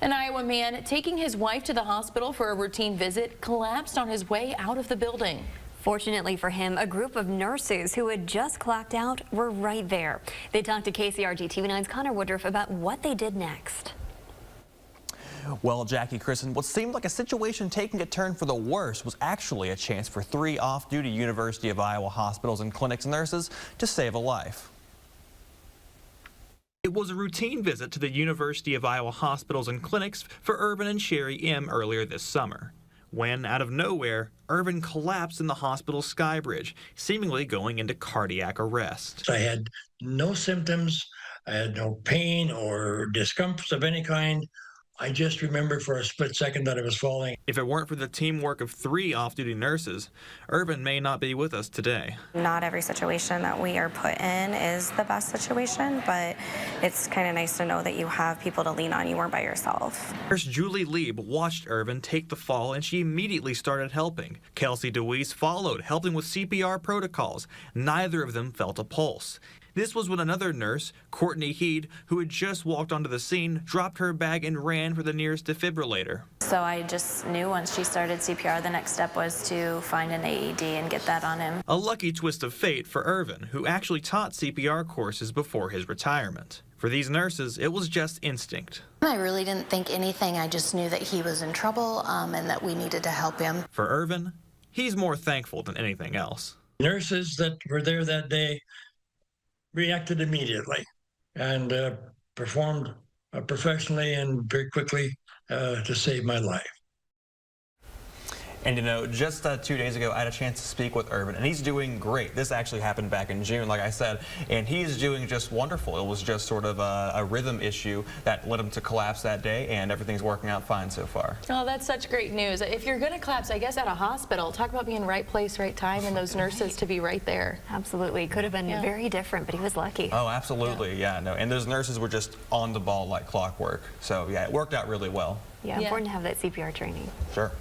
An Iowa man taking his wife to the hospital for a routine visit collapsed on his way out of the building. Fortunately for him, a group of nurses who had just clocked out were right there. They talked to KCRG TV9's Connor Woodruff about what they did next. Well, Jackie, Kristen, what seemed like a situation taking a turn for the worse was actually a chance for 3 off-duty University of Iowa hospitals and clinics nurses to save a life. It was a routine visit to the University of Iowa hospitals and clinics for Irvin and Sherry M. earlier this summer, when, out of nowhere, Irvin collapsed in the hospital's sky bridge, seemingly going into cardiac arrest. I had no symptoms. I had no pain or discomfort of any kind. I just remember for a split second that I was falling. If it weren't for the teamwork of 3 off-duty nurses, Irvin may not be with us today. Not every situation that we are put in is the best situation, but it's kind of nice to know that you have people to lean on. You weren't by yourself. Nurse Julie Lieb watched Irvin take the fall, and she immediately started helping. Kelsey DeWeese followed, helping with CPR protocols. Neither of them felt a pulse. This was when another nurse, Courtney Heed, who had just walked onto the scene, dropped her bag and ran for the nearest defibrillator. So I just knew once she started CPR, the next step was to find an AED and get that on him. A lucky twist of fate for Irvin, who actually taught CPR courses before his retirement. For these nurses, it was just instinct. I really didn't think anything. I just knew that he was in trouble and that we needed to help him. For Irvin, he's more thankful than anything else. Nurses that were there that day reacted immediately and performed professionally and very quickly to save my life. And you know, just 2 days ago, I had a chance to speak with Irvin, and he's doing great. This actually happened back in June, like I said, and he's doing just wonderful. It was just sort of a rhythm issue that led him to collapse that day, and everything's working out fine so far. Oh, that's such great news. If you're going to collapse, I guess, at a hospital, talk about being right place, right time, and those nurses to be right there. Absolutely. Could have been very different, but he was lucky. Oh, absolutely. Yeah, no. And those nurses were just on the ball like clockwork. So, yeah, it worked out really well. Yeah, important to have that CPR training. Sure.